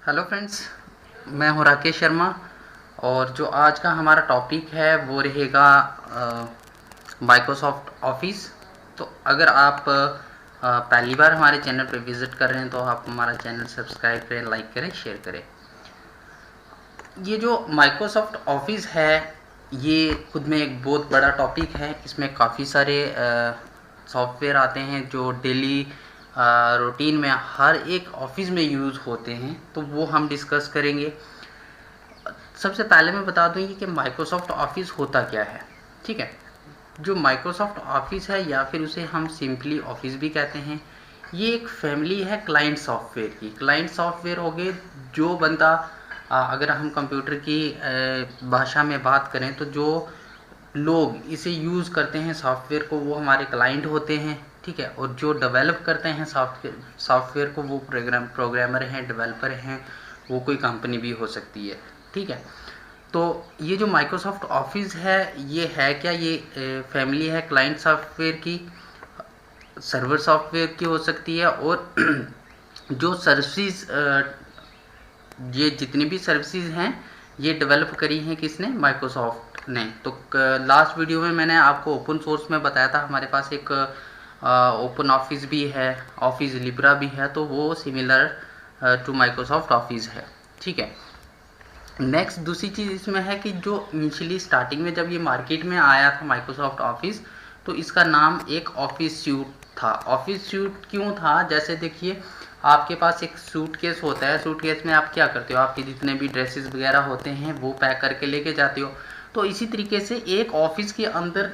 Hello friends, मैं हूं राकेश शर्मा। और जो आज का हमारा टॉपिक है वो रहेगा माइक्रोसॉफ्ट ऑफिस। तो अगर आप पहली बार हमारे चैनल पर विज़िट कर रहे हैं तो आप हमारा चैनल सब्सक्राइब करें, लाइक करें, शेयर करें। ये जो माइक्रोसॉफ्ट ऑफिस है ये खुद में एक बहुत बड़ा टॉपिक है। इसमें काफ़ी सारे सॉफ्टवेयर आते हैं जो डेली रूटीन में हर एक ऑफिस में यूज़ होते हैं, तो वो हम डिस्कस करेंगे। सबसे पहले मैं बता दूँ कि माइक्रोसॉफ्ट ऑफिस होता क्या है। ठीक है, जो माइक्रोसॉफ्ट ऑफिस है या फिर उसे हम सिंपली ऑफिस भी कहते हैं, ये एक फैमिली है क्लाइंट सॉफ्टवेयर की। क्लाइंट सॉफ्टवेयर हो गए जो बंदा अगर हम कंप्यूटर की भाषा में बात करें तो जो लोग इसे यूज़ करते हैं सॉफ्टवेयर को वो हमारे क्लाइंट होते हैं। ठीक है, और जो डेवलप करते हैं सॉफ्टवेयर को वो प्रोग्रामर हैं, डेवलपर हैं, वो कोई कंपनी भी हो सकती है। ठीक है, तो ये जो माइक्रोसॉफ्ट ऑफिस है ये है क्या, ये फैमिली है क्लाइंट सॉफ्टवेयर की, सर्वर सॉफ्टवेयर की हो सकती है। और जो सर्विसेज, ये जितनी भी सर्विसेज हैं ये डेवलप करी हैं किसने, माइक्रोसॉफ्ट ने। तो लास्ट वीडियो में मैंने आपको ओपन सोर्स में बताया था, हमारे पास एक ओपन ऑफिस भी है, ऑफिस लिब्रा भी है, तो वो सिमिलर टू माइक्रोसॉफ्ट ऑफिस है। ठीक है, नेक्स्ट दूसरी चीज़ इसमें है कि जो इनिशियली स्टार्टिंग में जब ये मार्केट में आया था माइक्रोसॉफ्ट ऑफिस, तो इसका नाम एक ऑफिस सूट था। ऑफिस सूट क्यों था, जैसे देखिए आपके पास एक सूटकेस होता है, सूटकेस में आप क्या करते हो, आपके जितने भी ड्रेसेस वगैरह होते हैं वो पैक करके लेके जाते हो। तो इसी तरीके से एक ऑफिस के अंदर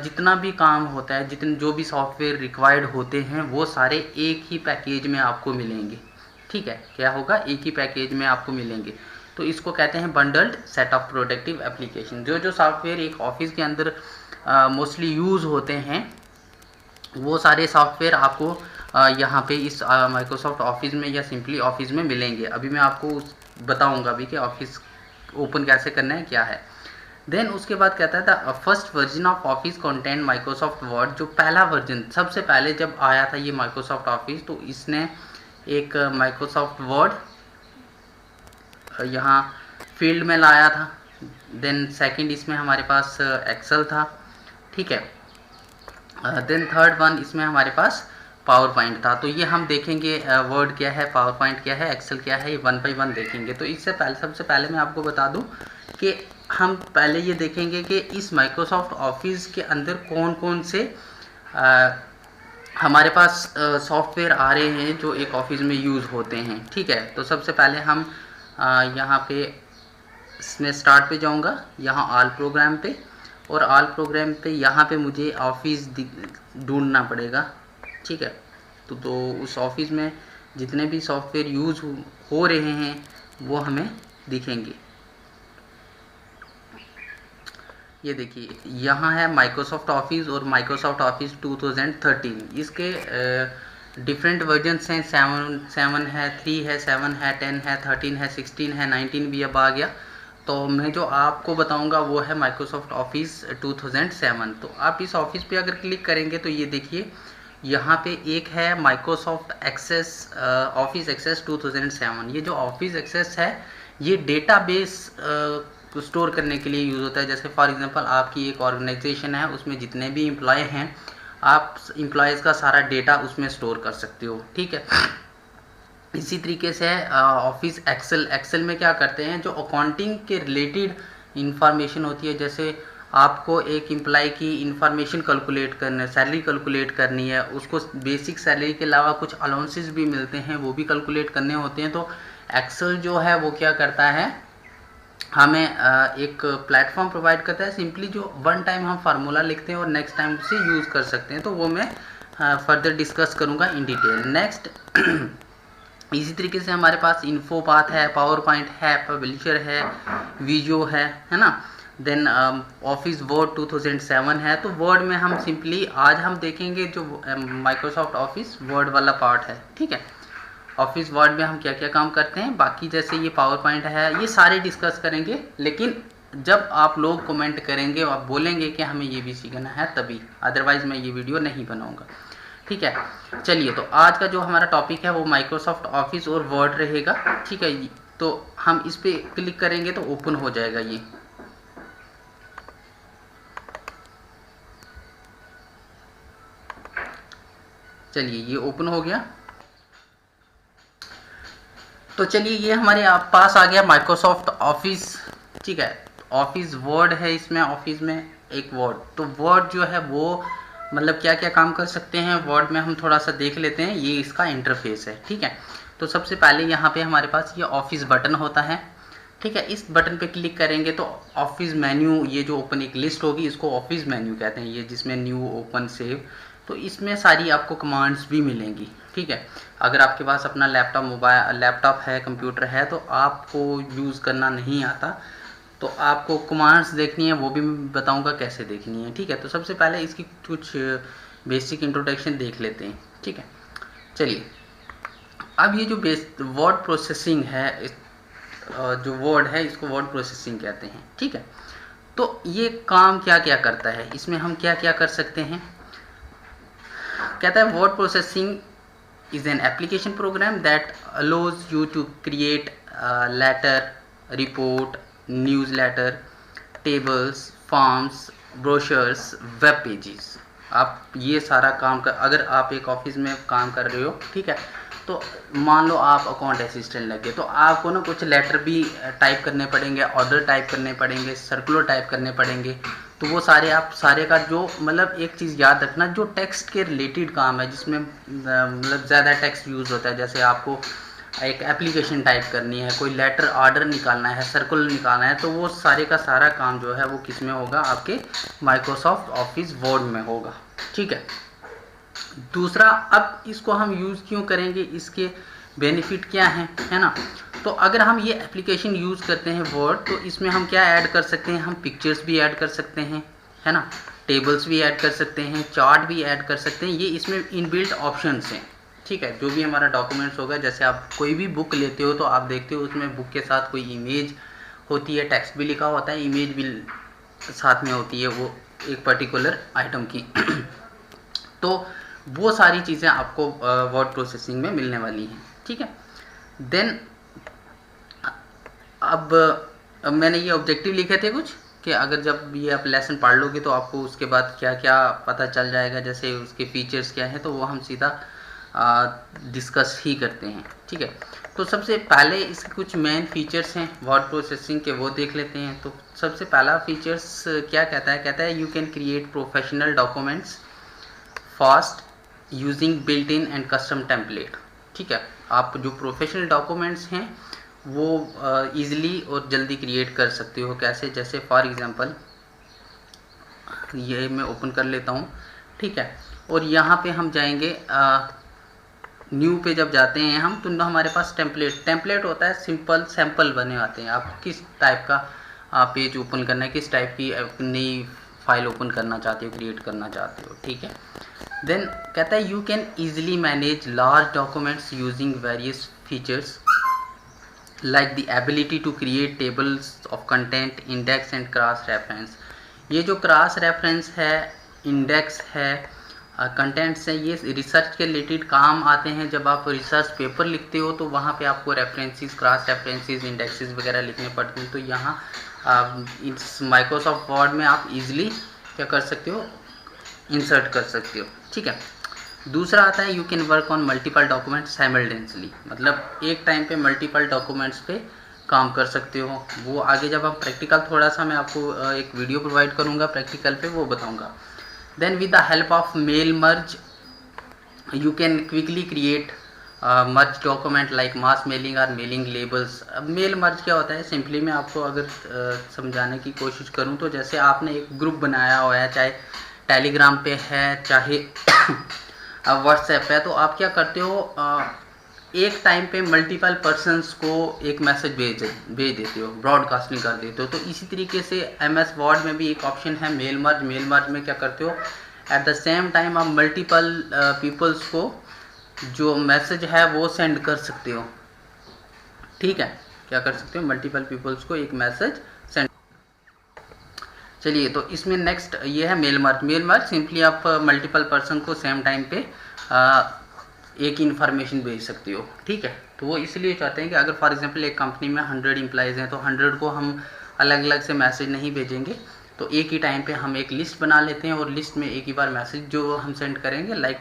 जितना भी काम होता है, जितने जो भी सॉफ्टवेयर रिक्वायर्ड होते हैं वो सारे एक ही पैकेज में आपको मिलेंगे। ठीक है, क्या होगा, एक ही पैकेज में आपको मिलेंगे। तो इसको कहते हैं bundled set of productive application. जो जो सॉफ्टवेयर एक ऑफिस के अंदर मोस्टली यूज़ होते हैं वो सारे सॉफ्टवेयर आपको यहाँ पे इस माइक्रोसॉफ्ट ऑफिस में या सिंपली ऑफिस में मिलेंगे। अभी मैं आपको बताऊंगा अभी कि ऑफिस ओपन कैसे करना है, क्या है। देन उसके बाद कहता है the first version of office content Microsoft word. जो पहला वर्जन सबसे पहले जब आया था ये माइक्रोसॉफ्ट ऑफिस, तो इसने एक माइक्रोसॉफ्ट वर्ड यहाँ फील्ड में लाया था। देन सेकंड इसमें हमारे पास एक्सेल था। ठीक है, देन थर्ड वन इसमें हमारे पास पावर पॉइंट था। तो ये हम देखेंगे वर्ड क्या है, पावर पॉइंट क्या है, एक्सेल क्या है, ये वन बाई वन देखेंगे। तो इससे पहले सबसे पहले मैं आपको बता दूं कि हम पहले ये देखेंगे कि इस माइक्रोसॉफ्ट ऑफिस के अंदर कौन कौन से हमारे पास सॉफ्टवेयर आ रहे हैं जो एक ऑफिस में यूज़ होते हैं। ठीक है, तो सबसे पहले हम यहाँ पे इसमें स्टार्ट पे जाऊँगा, यहाँ ऑल प्रोग्राम पे, और ऑल प्रोग्राम पे यहाँ पे मुझे ऑफिस ढूंढना पड़ेगा। ठीक है, तो उस ऑफिस में जितने भी सॉफ्टवेयर यूज़ हो रहे हैं वो हमें दिखेंगे। ये देखिए यहाँ है माइक्रोसॉफ्ट ऑफिस और माइक्रोसॉफ्ट ऑफिस 2013। इसके डिफरेंट वर्जन्स हैं, 7 है, 3 है, 7 है, 10 है, 13 है, 16 है, 19 भी अब आ गया। तो मैं जो आपको बताऊंगा वो है माइक्रोसॉफ्ट ऑफिस 2007। तो आप इस ऑफिस पे अगर क्लिक करेंगे तो ये देखिए यहाँ पे एक है माइक्रोसॉफ्ट एक्सेस, ऑफिस एक्सेस 2007। ये जो ऑफिस एक्सेस है ये डेटाबेस स्टोर करने के लिए यूज़ होता है। जैसे फॉर एग्जांपल आपकी एक ऑर्गेनाइजेशन है, उसमें जितने भी एम्प्लॉय हैं आप एम्प्लॉयज़ का सारा डेटा उसमें स्टोर कर सकते हो। ठीक है, इसी तरीके से ऑफिस एक्सेल में क्या करते हैं, जो अकाउंटिंग के रिलेटेड इंफॉर्मेशन होती है, जैसे आपको एक एम्प्लॉय की इंफॉर्मेशन कैलकुलेट करना, सैलरी कैलकुलेट करनी है, उसको बेसिक सैलरी के अलावा कुछ अलाउंसेस भी मिलते हैं वो भी कैलकुलेट करने होते हैं। तो एक्सेल जो है वो क्या करता है, हमें एक प्लेटफॉर्म प्रोवाइड करता है, सिंपली जो वन टाइम हम फार्मूला लिखते हैं और नेक्स्ट टाइम उसे यूज़ कर सकते हैं। तो वो मैं फर्दर डिस्कस करूँगा इन डिटेल नेक्स्ट। इसी तरीके से हमारे पास इन्फो पाथ है, पावर पॉइंट है, पब्लिशर है, वीडियो है ना। देन ऑफिस वर्ड 2007 है। तो वर्ड में हम सिंपली आज हम देखेंगे जो माइक्रोसॉफ्ट ऑफिस वर्ड वाला पार्ट है। ठीक है, ऑफिस वर्ड में हम क्या क्या काम करते हैं, बाकी जैसे ये पावर पॉइंट है ये सारे डिस्कस करेंगे। लेकिन जब आप लोग कमेंट करेंगे और आप बोलेंगे कि हमें ये भी सीखना है तभी, अदरवाइज़ मैं ये वीडियो नहीं बनाऊँगा। ठीक है। चलिए, तो आज का जो हमारा टॉपिक है वो माइक्रोसॉफ्ट ऑफिस और वर्ड रहेगा। ठीक है, तो हम इस पे क्लिक करेंगे तो ओपन हो जाएगा ये। चलिए, ये ओपन हो गया। तो चलिए, ये हमारे पास आ गया माइक्रोसॉफ्ट ऑफिस। ठीक है, ऑफिस वर्ड है, इसमें ऑफिस में एक वर्ड, तो वर्ड जो है वो मतलब क्या क्या काम कर सकते हैं वर्ड में हम थोड़ा सा देख लेते हैं। ये इसका इंटरफेस है। ठीक है, तो सबसे पहले यहाँ पे हमारे पास ये ऑफिस बटन होता है। ठीक है, इस बटन पे क्लिक करेंगे तो ऑफिस मेन्यू, ये जो ओपन एक लिस्ट होगी इसको ऑफिस मेन्यू कहते हैं, ये जिसमें न्यू, ओपन, सेव, तो इसमें सारी आपको कमांड्स भी मिलेंगी। ठीक है, अगर आपके पास अपना लैपटॉप है, कंप्यूटर है, तो आपको यूज़ करना नहीं आता, तो आपको कमांड्स देखनी है, वो भी मैं बताऊंगा कैसे देखनी है। ठीक है, तो सबसे पहले इसकी कुछ बेसिक इंट्रोडक्शन देख लेते हैं। ठीक है, चलिए, अब ये जो वर्ड प्रोसेसिंग है, जो वर्ड है इसको वर्ड प्रोसेसिंग कहते हैं। ठीक है, तो ये काम क्या क्या करता है, इसमें हम क्या क्या कर सकते हैं। कहता है word processing is an application program that allows you to create letter, report, newsletter, tables, forms, brochures, web pages। आप ये सारा काम कर, अगर आप एक ऑफिस में काम कर रहे हो, ठीक है, तो मान लो आप अकाउंट असिस्टेंट लगे, तो आपको ना कुछ लेटर भी टाइप करने पड़ेंगे, ऑर्डर टाइप करने पड़ेंगे, सर्कुलर टाइप करने पड़ेंगे, तो वो सारे आप सारे का जो मतलब एक चीज़ याद रखना, जो टेक्स्ट के रिलेटेड काम है, जिसमें मतलब ज़्यादा टेक्स्ट यूज़ होता है, जैसे आपको एक एप्लीकेशन टाइप करनी है, कोई लेटर ऑर्डर निकालना है, सर्कुलर निकालना है, तो वो सारे का सारा काम जो है वो किस में होगा, आपके माइक्रोसॉफ्ट ऑफिस वर्ड में होगा। ठीक है, दूसरा, अब इसको हम यूज़ क्यों करेंगे, इसके बेनिफिट क्या हैं, है ना। तो अगर हम ये एप्लीकेशन यूज़ करते हैं वर्ड, तो इसमें हम क्या ऐड कर सकते हैं, हम पिक्चर्स भी ऐड कर सकते हैं, है ना, टेबल्स भी ऐड कर सकते हैं, चार्ट भी ऐड कर सकते हैं, ये इसमें इनबिल्ट ऑप्शंस हैं। ठीक है, जो भी हमारा डॉक्यूमेंट्स होगा, जैसे आप कोई भी बुक लेते हो तो आप देखते हो उसमें बुक के साथ कोई इमेज होती है, टेक्स्ट भी लिखा होता है, इमेज भी साथ में होती है वो एक पर्टिकुलर आइटम की। तो वो सारी चीज़ें आपको वर्ड प्रोसेसिंग में मिलने वाली हैं। ठीक है, देन अब मैंने ये ऑब्जेक्टिव लिखे थे कुछ, कि अगर जब ये आप लेसन पढ़ लोगे तो आपको उसके बाद क्या क्या पता चल जाएगा, जैसे उसके फीचर्स क्या हैं, तो वो हम सीधा डिस्कस ही करते हैं। ठीक है, तो सबसे पहले इसके कुछ मेन फीचर्स हैं वर्ड प्रोसेसिंग के, वो देख लेते हैं। तो सबसे पहला फीचर्स क्या कहता है you can create professional documents fast using built in and custom template. ठीक है, आप जो प्रोफेशनल डॉक्यूमेंट्स हैं वो ईज़िली और जल्दी क्रिएट कर सकते हो। कैसे, जैसे फॉर एग्जांपल ये मैं ओपन कर लेता हूँ। ठीक है, और यहाँ पे हम जाएंगे न्यू पे, जब जाते हैं हम तो हमारे पास टेम्पलेट होता है, सिंपल सैम्पल बने आते हैं। आप किस टाइप का पेज ओपन करना है, किस टाइप की नई फाइल ओपन करना चाहते हो, क्रिएट करना चाहते हो। ठीक है, देन कहता है you can easily manage large documents using various features like the ability to create tables of content, index and cross reference. ये जो क्रॉस रेफरेंस है, इंडेक्स है, कंटेंट्स हैं, ये रिसर्च के रिलेटेड काम आते हैं। जब आप रिसर्च पेपर लिखते हो तो वहाँ पे आपको रेफरेंसेस, क्रॉस रेफरेंसेस, इंडेक्सेस वगैरह लिखने पड़ते हैं, तो यहाँ इस माइक्रोसॉफ्ट वर्ड में आप इजीली क्या कर सकते हो, इंसर्ट कर सकते हो। ठीक है, दूसरा आता है you can work on multiple document simultaneously, मतलब एक टाइम पे मल्टीपल डॉक्यूमेंट्स पे काम कर सकते हो। वो आगे जब हम प्रैक्टिकल, थोड़ा सा मैं आपको एक वीडियो प्रोवाइड करूँगा प्रैक्टिकल पे, वो बताऊँगा। Then with the help of mail merge you can quickly create merge document like mass mailing or mailing labels। अब मेल मर्ज क्या होता है, सिंपली मैं आपको अगर समझाने की कोशिश करूं तो जैसे आपने एक ग्रुप बनाया हुआ है, चाहे टेलीग्राम पे है, चाहे व्हाट्सएप है, तो आप क्या करते हो, एक टाइम पे मल्टीपल पर्सन्स को एक मैसेज भेज देते हो, ब्रॉडकास्टिंग कर देते हो। तो इसी तरीके से MS वर्ड में भी एक ऑप्शन है मेल मर्ज। मेल मर्ज में क्या करते हो, एट द सेम टाइम आप मल्टीपल पीपल्स को जो मैसेज है वो सेंड कर सकते हो। ठीक है, क्या कर सकते हो, मल्टीपल पीपल्स को एक मैसेज सेंड। चलिए, तो इसमें नेक्स्ट ये है mail merge. Mail merge simply आप मल्टीपल पर्सन को सेम टाइम पे एक इन्फॉर्मेशन भेज सकते हो, ठीक है। तो वो इसलिए चाहते हैं कि अगर फॉर एग्जांपल एक कंपनी में 100 एम्प्लॉयज़ हैं तो 100 को हम अलग अलग से मैसेज नहीं भेजेंगे, तो एक ही टाइम पे हम एक लिस्ट बना लेते हैं और लिस्ट में एक ही बार मैसेज जो हम सेंड करेंगे, लाइक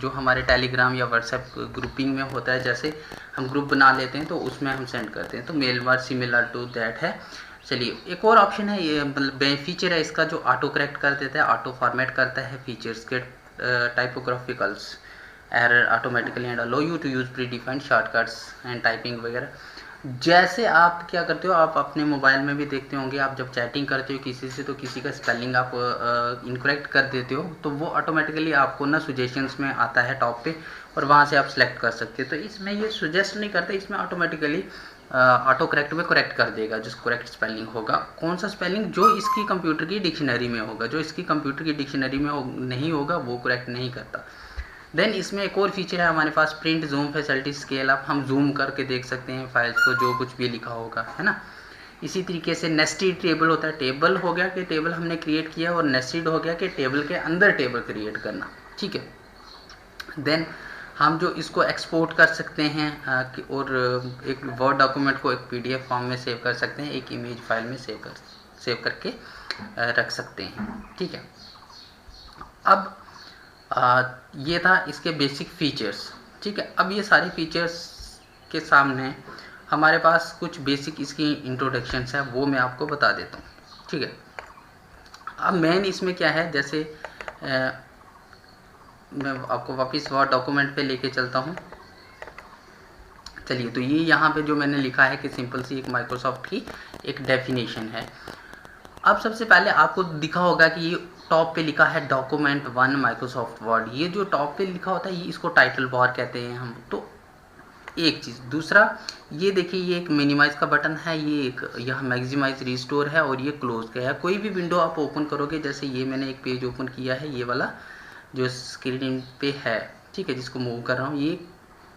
जो हमारे टेलीग्राम या व्हाट्सएप ग्रुपिंग में होता है, जैसे हम ग्रुप बना लेते हैं तो उसमें हम सेंड करते हैं। तो mail merge similar to that है। चलिए, एक और ऑप्शन है, ये मतलब फीचर है इसका जो ऑटो करेक्ट कर देता है, ऑटो फॉर्मेट करता है फीचर्स के typographicals error automatically and allow you to use predefined shortcuts and typing वगैरह। जैसे आप क्या करते हो, आप अपने मोबाइल में भी देखते होंगे, आप जब चैटिंग करते हो किसी से तो किसी का स्पेलिंग आप इनकरेक्ट कर देते हो, तो वो ऑटोमेटिकली आपको ना सजेशंस में आता है टॉप पे और वहाँ से आप सेलेक्ट कर सकते हो। तो इसमें ये सुजेस्ट नहीं करते, इसमें ऑटोमेटिकली ऑटो करेक्ट में करेक्ट कर देगा जो करेक्ट स्पेलिंग होगा। कौन सा स्पेलिंग? जो इसकी कंप्यूटर की डिक्शनरी में होगा, जो इसकी कंप्यूटर की डिक्शनरी में नहीं होगा वो करेक्ट नहीं करता। देन इसमें एक और फीचर है हमारे पास, print zoom facility scale up. हम जूम करके देख सकते हैं फाइल्स को, जो कुछ भी लिखा होगा, है ना। इसी तरीके से नेस्टेड टेबल होता है। टेबल हो गया कि टेबल हमने क्रिएट किया, और नेस्टेड हो गया कि टेबल के अंदर टेबल क्रिएट करना, ठीक है। देन हम जो इसको एक्सपोर्ट कर सकते हैं और एक वर्ड डॉक्यूमेंट को एक पीडीएफ फॉर्म में सेव कर सकते हैं, एक इमेज फाइल में सेव करके रख सकते हैं, ठीक है। अब ये था इसके बेसिक फीचर्स, ठीक है। अब ये सारे फीचर्स के सामने हमारे पास कुछ बेसिक इसकी इंट्रोडक्शंस है, वो मैं आपको बता देता हूँ, ठीक है। अब मेन इसमें क्या है, जैसे मैं आपको वापस वर्ड डॉक्यूमेंट पे लेके चलता हूँ। चलिए, तो ये यहाँ पे जो मैंने लिखा है कि सिंपल सी एक माइक्रोसॉफ्ट की एक डेफिनेशन है। अब सबसे पहले आपको दिखा होगा कि ये टॉप पे लिखा है डॉक्यूमेंट 1 माइक्रोसॉफ्ट वर्ड। ये जो टॉप पे लिखा होता है ये इसको टाइटल बार कहते हैं हम। तो एक चीज़, दूसरा ये देखिए, ये एक मिनिमाइज का बटन है, ये एक यहाँ मैक्सिमाइज रिस्टोर है, और ये क्लोज का है। कोई भी विंडो आप ओपन करोगे, जैसे ये मैंने एक पेज ओपन किया है, ये वाला जो स्क्रीन पे है, ठीक है, जिसको मूव कर रहा हूँ, ये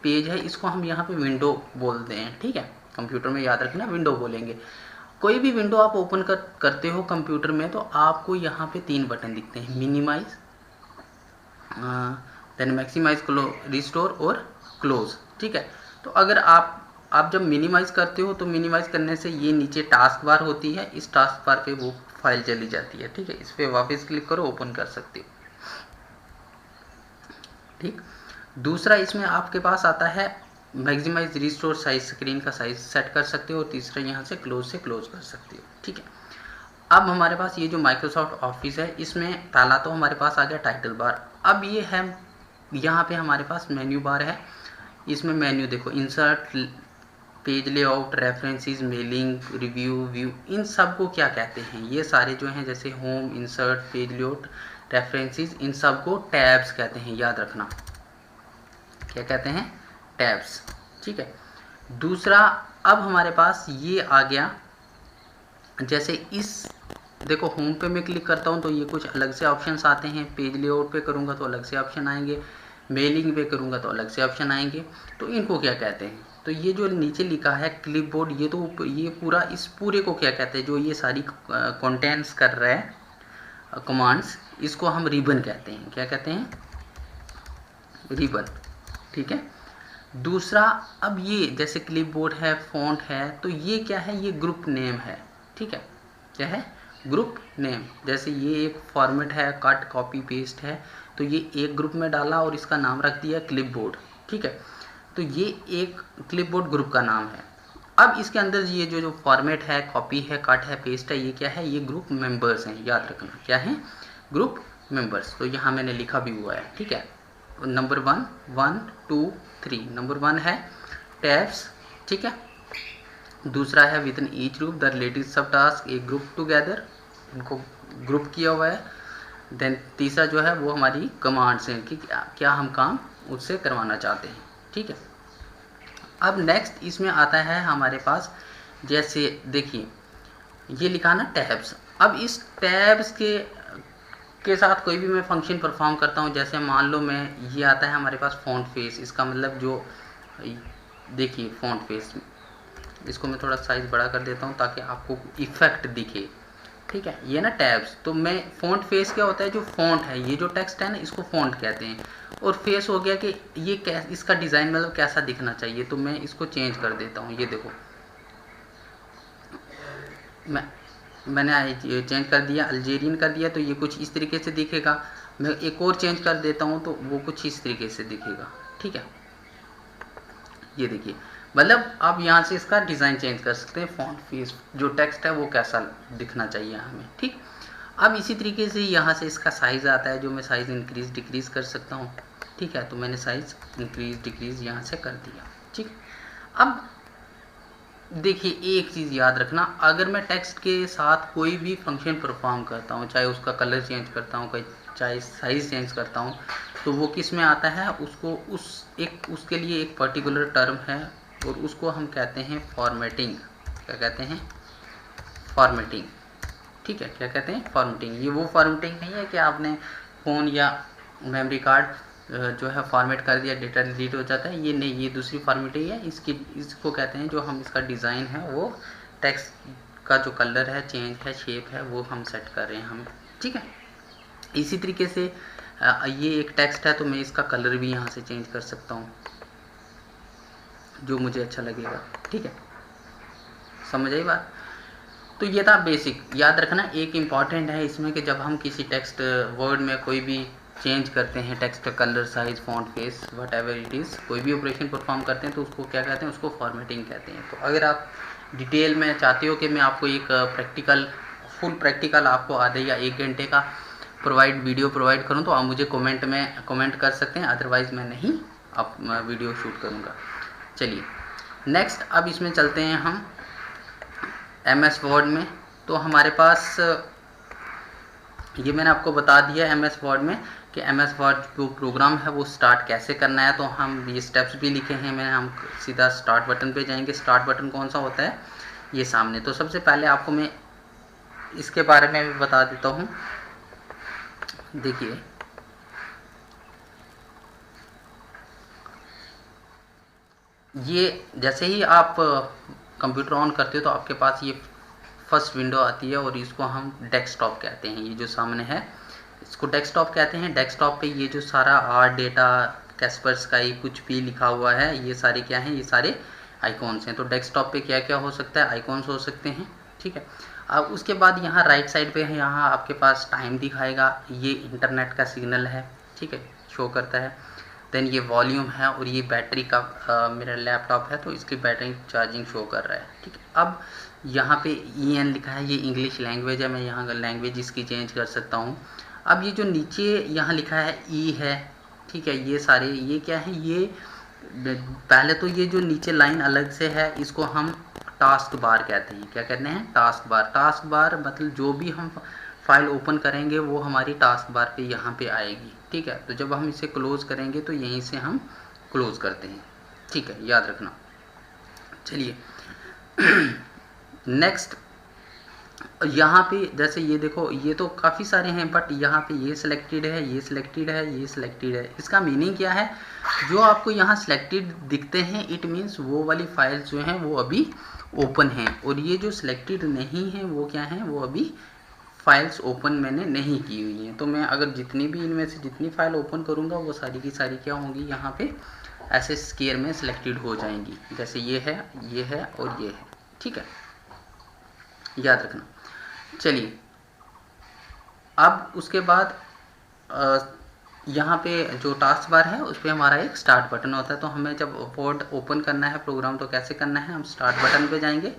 पेज है, इसको हम यहाँ पे विंडो बोलते हैं, ठीक है। कंप्यूटर में याद रखना विंडो बोलेंगे। कोई भी विंडो आप ओपन करते हो कंप्यूटर में, तो आपको यहाँ पे 3 बटन दिखते हैं, मिनिमाइज, देन मैक्सिमाइज, रिस्टोर और क्लोज, ठीक है। तो अगर आप जब मिनिमाइज करते हो तो मिनिमाइज करने से ये नीचे टास्क बार होती है, इस टास्क बार पे वो फाइल चली जाती है, ठीक है। इस पर वापस क्लिक करो, ओपन कर सकते हो, ठीक। दूसरा इसमें आपके पास आता है मैक्सिमाइज रिस्टोर साइज, स्क्रीन का साइज सेट कर सकते हो, और तीसरा यहाँ से क्लोज कर सकते हो, ठीक है। अब हमारे पास ये जो माइक्रोसॉफ्ट ऑफिस है, इसमें पहला तो हमारे पास आ गया टाइटल बार। अब ये है, यहाँ पे हमारे पास मेन्यू बार है। इसमें मेन्यू देखो, insert, page layout, references, mailing, review, view, इन सब को क्या कहते हैं? ये सारे जो हैं, जैसे home, insert, page layout, references, इन सब को टैब्स कहते हैं, याद रखना। क्या कहते हैं? टैब्स, ठीक है। दूसरा, अब हमारे पास ये आ गया, जैसे इस देखो होम पे मैं क्लिक करता हूँ तो ये कुछ अलग से ऑप्शंस आते हैं, पेज लेआउट पे करूँगा तो अलग से ऑप्शन आएंगे, मेलिंग पे करूँगा तो अलग से ऑप्शन आएंगे। तो इनको क्या कहते हैं? तो ये जो नीचे लिखा है क्लिपबोर्ड, ये तो ये पूरा, इस पूरे को क्या कहते हैं? जो ये सारी कंटेंट्स कर रहा है कमांड्स, इसको हम रिबन कहते हैं। क्या कहते हैं? रिबन, ठीक है। दूसरा, अब ये जैसे क्लिपबोर्ड है, फॉन्ट है, तो ये क्या है? ये ग्रुप नेम है, ठीक है। क्या है? Group name. जैसे ये एक फॉर्मेट है, कट, कॉपी, पेस्ट है, तो ये एक ग्रुप में डाला और इसका नाम रख दिया क्लिपबोर्ड, ठीक है। तो ये एक क्लिपबोर्ड ग्रुप का नाम है। अब इसके अंदर ये जो फॉर्मेट है, कॉपी है, कट है, पेस्ट है, ये क्या है? ये ग्रुप मेंबर्स हैं, याद रखना। क्या है? Group members. तो यहाँ मैंने लिखा भी हुआ है, ठीक है। नंबर 1, 1, 2, 3। नंबर 1 है टैब्स, ठीक है। दूसरा है with in each group the related सब टास्क, एक ग्रुप टुगेदर, इनको ग्रुप किया हुआ है। देन तीसरा जो है वो हमारी कमांड्स हैं कि क्या हम काम उससे करवाना चाहते हैं, ठीक है। अब नेक्स्ट इसमें आता है हमारे पास, जैसे देखिए ये लिखा ना टैब्स। अब इस टैब्स के साथ कोई भी मैं फंक्शन परफॉर्म करता हूँ, जैसे मान लो मैं, ये आता है हमारे पास फॉन्ट फेस। इसका मतलब जो देखिए फॉन्ट फेस, इसको मैं थोड़ा साइज बड़ा कर देता हूँ ताकि आपको इफेक्ट दिखे। ठीक है, ये ना टैब्स। तो मैं फ़ॉन्ट फेस क्या होता है, जो फ़ॉन्ट है, ये जो टेक्स्ट है ना इसको फ़ॉन्ट कहते हैं। और फेस हो गया कि ये इसका डिज़ाइन मतलब कैसा दिखना चाहिए। तो मैं इसको चेंज कर देता हूँ। ये देखो मैंने ये चेंज कर दिया, अल्जेरियन कर दिया, तो ये कुछ इस तरीके से दिखेगा। मैं एक और चेंज कर देता हूँ तो वो कुछ इस तरीके से दिखेगा। ठीक है, ये देखिए, मतलब आप यहाँ से इसका डिज़ाइन चेंज कर सकते हैं। फ़ॉन्ट फेस जो टेक्स्ट है वो कैसा दिखना चाहिए हमें। ठीक, अब इसी तरीके से यहाँ से इसका साइज़ आता है, जो मैं साइज़ इंक्रीज़ डिक्रीज़ कर सकता हूँ। ठीक है, तो मैंने साइज़ इंक्रीज़ डिक्रीज़ यहाँ से कर दिया। ठीक, अब देखिए एक चीज़ याद रखना, अगर मैं टेक्स्ट के साथ कोई भी फंक्शन परफॉर्म करता हूँ, चाहे उसका कलर चेंज करता हूँ, चाहे साइज़ चेंज करता हूँ, तो वो किस में आता है, उसको उसके लिए एक पर्टिकुलर टर्म है और उसको हम कहते हैं फॉर्मेटिंग। क्या कहते हैं? फॉर्मेटिंग। ठीक है, क्या कहते हैं? फॉर्मेटिंग। ये वो फॉर्मेटिंग नहीं है कि आपने फ़ोन या मेमोरी कार्ड जो है फॉर्मेट कर दिया, डेटा डिलीट हो जाता है। ये नहीं, ये दूसरी फॉर्मेटिंग है। इसको कहते हैं, जो हम इसका डिज़ाइन है वो टेक्स्ट का जो कलर है, चेंज है, शेप है, वो हम सेट कर रहे हैं हम। ठीक है, इसी तरीके से ये एक टेक्स्ट है तो मैं इसका कलर भी यहाँ से चेंज कर सकता हूँ जो मुझे अच्छा लगेगा। ठीक है, समझ आई बात? तो ये था बेसिक। याद रखना एक इम्पॉर्टेंट है इसमें कि जब हम किसी टेक्स्ट वर्ड में कोई भी चेंज करते हैं, टेक्स्ट का colour, size, font, face, what ever it is, कोई भी ऑपरेशन परफॉर्म करते हैं तो उसको क्या कहते हैं? उसको फॉर्मेटिंग कहते हैं। तो अगर आप डिटेल में चाहते हो कि मैं आपको एक फुल प्रैक्टिकल आपको आधे या 1 घंटे का वीडियो प्रोवाइड करूं, तो आप मुझे कमेंट कर सकते हैं, अदरवाइज़ मैं नहीं वीडियो शूट करूंगा। चलिए नेक्स्ट, अब इसमें चलते हैं हम MS वर्ड में। तो हमारे पास ये मैंने आपको बता दिया MS वर्ड में कि MS वर्ड जो प्रोग्राम है वो स्टार्ट कैसे करना है। तो हम ये स्टेप्स भी लिखे हैं मैंने। हम सीधा स्टार्ट बटन पे जाएंगे। स्टार्ट बटन कौन सा होता है? ये सामने। तो सबसे पहले आपको मैं इसके बारे में भी बता देता हूँ। देखिए, ये जैसे ही आप कंप्यूटर ऑन करते हो तो आपके पास ये फर्स्ट विंडो आती है और इसको हम डेस्कटॉप कहते हैं। ये जो सामने है इसको डेस्कटॉप कहते हैं। डेस्कटॉप पे ये जो सारा आर डेटा, कैस्पर स्काई, कुछ भी लिखा हुआ है, ये सारे क्या हैं? ये सारे आइकॉन्स हैं। तो डेस्कटॉप पे क्या क्या हो सकता है? आइकॉन्स हो सकते हैं। ठीक है, अब उसके बाद यहाँ राइट साइड पे है, यहाँ आपके पास टाइम दिखाएगा। ये इंटरनेट का सिग्नल है। ठीक है, शो करता है। देन ये वॉल्यूम है और ये बैटरी का मेरा लैपटॉप है तो इसकी बैटरी चार्जिंग शो कर रहा है। ठीक है, अब यहाँ पे EN लिखा है, ये इंग्लिश लैंग्वेज है। मैं यहाँ लैंग्वेज इसकी चेंज कर सकता हूँ। अब ये जो नीचे यहाँ लिखा है E है, ठीक है, ये सारे ये क्या है? ये पहले तो ये जो नीचे लाइन अलग से है इसको हम टास्क बार कहते हैं। क्या कहते हैं? Task bar. टास्क बार मतलब जो भी हम फाइल ओपन करेंगे वो हमारी टास्क बार पे यहाँ पे आएगी। ठीक है, तो जब हम इसे क्लोज करेंगे तो यहीं से हम क्लोज करते हैं। ठीक है, याद रखना। चलिए नेक्स्ट, यहाँ पे जैसे ये देखो, ये तो काफ़ी सारे हैं बट यहाँ पे ये सिलेक्टेड है, ये सिलेक्टेड है, ये सिलेक्टेड है। इसका मीनिंग क्या है? जो आपको यहाँ सिलेक्टेड दिखते हैं इट मीन्स वो वाली फाइल्स जो हैं वो अभी ओपन हैं, और ये जो सिलेक्टेड नहीं है वो क्या है? वो अभी फाइल्स ओपन मैंने नहीं की हुई हैं। तो मैं अगर जितनी भी इनमें से जितनी फाइल ओपन करूँगा वो सारी की सारी क्या होंगी? यहाँ पे ऐसे स्क्वायर में सिलेक्टेड हो जाएंगी। जैसे ये है, ये है और ये है। ठीक है, याद रखना। चलिए, अब उसके बाद यहाँ पे जो टास्क बार है उस पर हमारा एक स्टार्ट बटन होता है। तो हमें जब वर्ड ओपन करना है प्रोग्राम तो कैसे करना है? हम स्टार्ट बटन पे जाएंगे,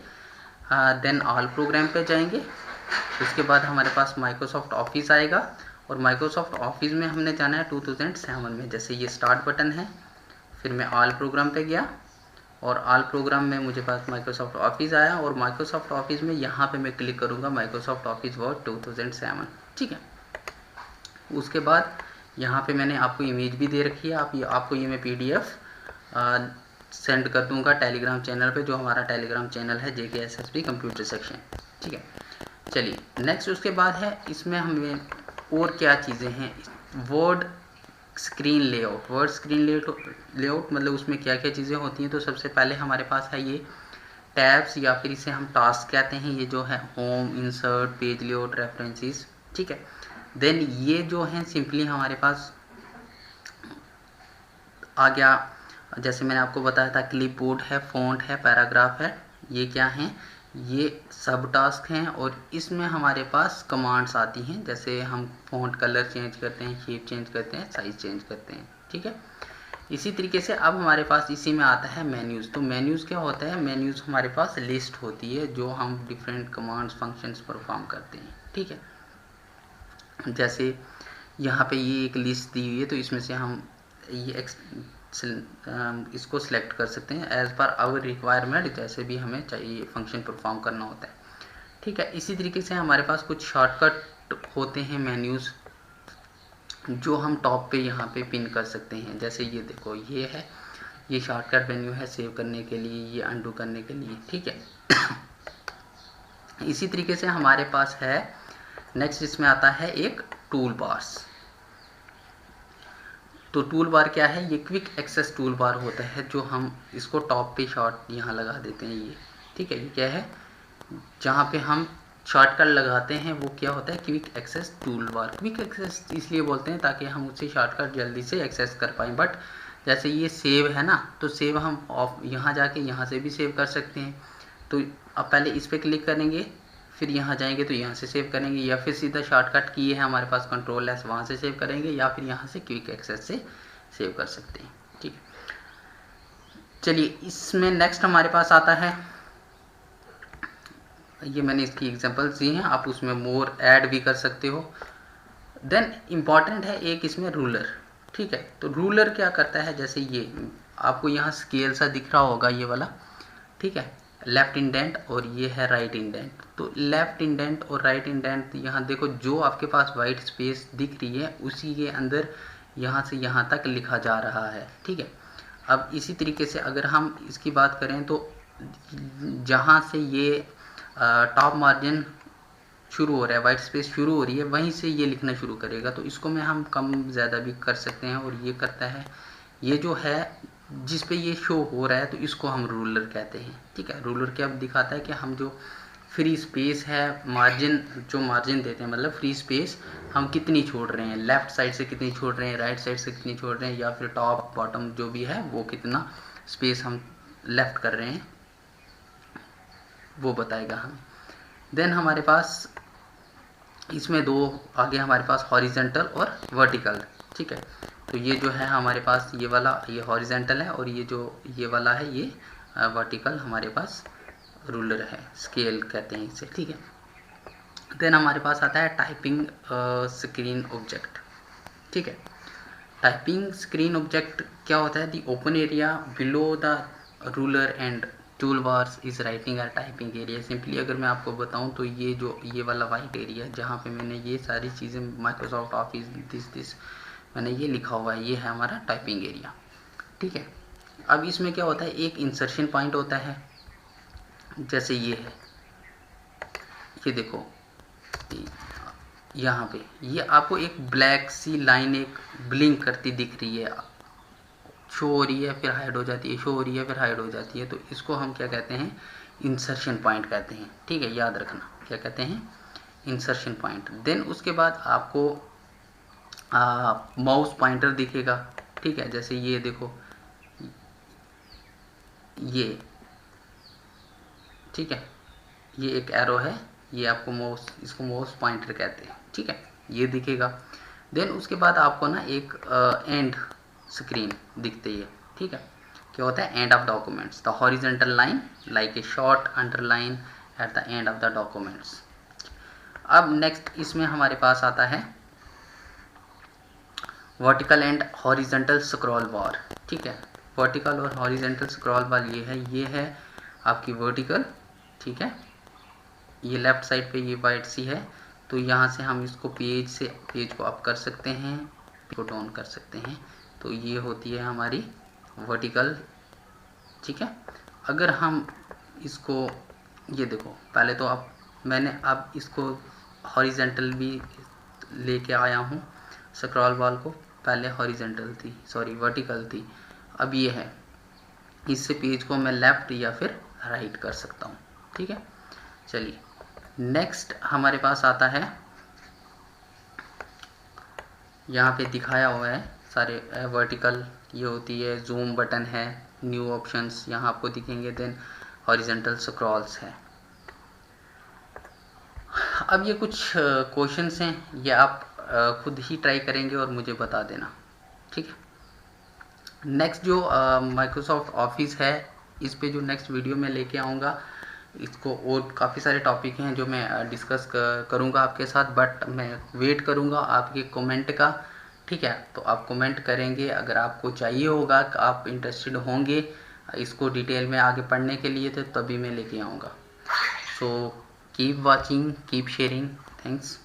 देन ऑल प्रोग्राम पे जाएंगे। उसके बाद हमारे पास माइक्रोसॉफ्ट ऑफिस आएगा और माइक्रोसॉफ्ट ऑफिस में हमने जाना है 2007 में। जैसे ये स्टार्ट बटन है, फिर मैं ऑल प्रोग्राम पे गया और ऑल प्रोग्राम में मुझे पास माइक्रोसॉफ्ट ऑफिस आया और माइक्रोसॉफ्ट ऑफिस में यहाँ पे मैं क्लिक करूँगा माइक्रोसॉफ्ट ऑफिस वर्ड 2007। ठीक है, उसके बाद यहाँ पे मैंने आपको इमेज भी दे रखी है। आपको ये मैं PDF सेंड कर दूँगा टेलीग्राम चैनल पे, जो हमारा टेलीग्राम चैनल है JKSSB कंप्यूटर सेक्शन। ठीक है, चलिए नेक्स्ट उसके बाद है इसमें हमें और क्या चीज़ें हैं? Word screen layout. Word screen layout मतलब उसमें क्या क्या चीज़ें होती हैं? तो सबसे पहले हमारे पास है ये टैब्स या फिर इसे हम टास्क कहते हैं, ये जो है home, insert, page layout, references, ठीक है। देन ये जो है सिंपली हमारे पास आ गया, जैसे मैंने आपको बताया था, क्लिपबोर्ड है, फ़ॉन्ट है, पैराग्राफ है, ये क्या हैं, ये सब टास्क हैं। और इसमें हमारे पास कमांड्स आती हैं, जैसे हम फ़ॉन्ट कलर चेंज करते हैं, शेप चेंज करते हैं, साइज़ चेंज करते हैं, ठीक है। इसी तरीके से अब हमारे पास इसी में आता है मेन्यूज़। तो मेन्यूज़ क्या होता है, मेन्यूज़ हमारे पास लिस्ट होती है जो हम डिफरेंट कमांड्स फंक्शंस परफॉर्म करते हैं, ठीक है। जैसे यहाँ पे ये एक लिस्ट दी हुई है, तो इसमें से हम ये इसको सिलेक्ट कर सकते हैं एज पर आवर रिक्वायरमेंट, जैसे भी हमें चाहिए फंक्शन परफॉर्म करना होता है, ठीक है। इसी तरीके से हमारे पास कुछ शॉर्टकट होते हैं मेन्यूज़, जो हम टॉप पे यहाँ पे पिन कर सकते हैं। जैसे ये देखो, ये है, ये शॉर्टकट मेन्यू है सेव करने के लिए, ये अनडू करने के लिए, ठीक है। इसी तरीके से हमारे पास है नेक्स्ट, इसमें आता है एक टूल बार्स। तो टूल बार क्या है, ये क्विक एक्सेस टूल बार होता है, जो हम इसको टॉप पे शॉर्ट यहाँ लगा देते हैं, ये ठीक है। ये क्या है, जहाँ पे हम शॉर्टकट लगाते हैं वो क्या होता है, quick access toolbar. Quick access इसलिए बोलते हैं ताकि हम उससे शॉर्टकट जल्दी से एक्सेस कर पाएँ। बट जैसे ये सेव है ना, तो सेव हम ऑफ यहाँ जाके यहाँ से भी सेव कर सकते हैं। तो अब पहले इस पर क्लिक करेंगे, फिर यहाँ जाएंगे तो यहाँ से सेव करेंगे, या फिर सीधा शॉर्टकट की है हमारे पास कंट्रोल एस, वहाँ से सेव करेंगे, या फिर यहाँ से क्विक एक्सेस से सेव कर सकते हैं, ठीक है। चलिए, इसमें नेक्स्ट हमारे पास आता है, ये मैंने इसकी एग्जांपल्स दी हैं, आप उसमें मोर ऐड भी कर सकते हो। देन इम्पॉर्टेंट है एक इसमें रूलर, ठीक है। तो रूलर क्या करता है, जैसे ये आपको यहाँ स्केल सा दिख रहा होगा, ये वाला, ठीक है, लेफ्ट इंडेंट और ये है राइट इंडेंट। तो लेफ्ट इंडेंट और राइट इंडेंट, यहाँ देखो जो आपके पास वाइट स्पेस दिख रही है उसी के अंदर यहाँ से यहाँ तक लिखा जा रहा है, ठीक है। अब इसी तरीके से अगर हम इसकी बात करें तो जहाँ से ये टॉप मार्जिन शुरू हो रहा है, वाइट स्पेस शुरू हो रही है, वहीं से ये लिखना शुरू करेगा। तो इसको में हम कम ज़्यादा भी कर सकते हैं, और ये करता है, ये जो है जिस पे ये शो हो रहा है, तो इसको हम रूलर कहते हैं, ठीक है। रूलर क्या दिखाता है कि हम जो फ्री स्पेस है, मार्जिन जो मार्जिन देते हैं, मतलब फ्री स्पेस हम कितनी छोड़ रहे हैं, लेफ़्ट साइड से कितनी छोड़ रहे हैं, राइट साइड से कितनी छोड़ रहे हैं, या फिर टॉप बॉटम जो भी है वो कितना स्पेस हम लेफ़्ट कर रहे हैं, वो बताएगा हमें। देन हमारे पास इसमें दो आगे हमारे पास हॉरिजेंटल और वर्टिकल, ठीक है। तो ये जो है हमारे पास ये वाला, ये हॉरिजेंटल है, और ये जो ये वाला है ये वर्टिकल हमारे पास रूलर है, स्केल कहते हैं इसे, ठीक है। देन हमारे पास आता है टाइपिंग स्क्रीन ऑब्जेक्ट, ठीक है। टाइपिंग स्क्रीन ऑब्जेक्ट क्या होता है, दी open area below the ruler and tool bars is writing और टाइपिंग एरिया। सिंपली अगर मैं आपको बताऊं तो ये जो ये वाला वाइट एरिया जहाँ पे मैंने ये सारी चीज़ें माइक्रोसॉफ्ट ऑफिस दिस मैंने ये लिखा हुआ है, ये है हमारा टाइपिंग एरिया, ठीक है। अब इसमें क्या होता है, एक इंसर्शन पॉइंट होता है, जैसे ये है, ये देखो यहाँ पे ये आपको एक ब्लैक सी लाइन एक ब्लिंक करती दिख रही है, शो हो रही है फिर हाइड हो जाती है, शो हो रही है फिर हाइड हो जाती है। तो इसको हम क्या कहते हैं, इंसर्शन पॉइंट कहते हैं, ठीक है, याद रखना क्या कहते हैं, इंसर्शन पॉइंट। देन उसके बाद आपको माउस पॉइंटर दिखेगा, ठीक है, जैसे ये देखो ये, ठीक है, ये एक एरो है, ये आपको माउस, इसको माउस पॉइंटर कहते हैं, ठीक है, ये दिखेगा। देन उसके बाद आपको ना एक एंड स्क्रीन दिखती है, ठीक है, क्या होता है, end of documents, the horizontal line like a short underline at the end of the documents. अब नेक्स्ट इसमें हमारे पास आता है वर्टिकल एंड हॉरिजेंटल स्क्रॉल बार, ठीक है। वर्टिकल और हॉरिजेंटल स्क्रॉल बार ये है आपकी वर्टिकल, ठीक है, ये लेफ्ट साइड पे ये वाइट सी है, तो यहाँ से हम इसको पेज को अप कर सकते हैं, को डाउन कर सकते हैं, तो ये होती है हमारी वर्टिकल, ठीक है। अगर हम इसको, ये देखो पहले तो अब मैंने अब इसको हॉरिजेंटल भी लेके आया हूँ, स्क्रॉल बार को पहले हॉरिजेंटल थी, सॉरी वर्टिकल थी, अब ये है, इससे पेज को मैं लेफ़्ट या फिर राइट कर सकता हूँ। ठीक है, चलिए नेक्स्ट हमारे पास आता है, यहाँ पे दिखाया हुआ है सारे वर्टिकल ये होती है, जूम बटन है, न्यू ऑप्शंस यहाँ आपको दिखेंगे, देन हॉरिजेंटल स्क्रॉल्स है। अब ये कुछ क्वेश्चंस हैं, ये आप खुद ही ट्राई करेंगे और मुझे बता देना। ठीक है, नेक्स्ट जो माइक्रोसॉफ्ट ऑफिस है, इस पे जो नेक्स्ट वीडियो में लेके आऊँगा, इसको और काफ़ी सारे टॉपिक हैं जो मैं डिस्कस करूँगा आपके साथ, बट मैं वेट करूँगा आपके कमेंट का। ठीक है, तो आप कमेंट करेंगे, अगर आपको चाहिए होगा, आप इंटरेस्टेड होंगे इसको डिटेल में आगे पढ़ने के लिए, तो तभी मैं लेके आऊँगा। So keep watching, keep sharing, thanks.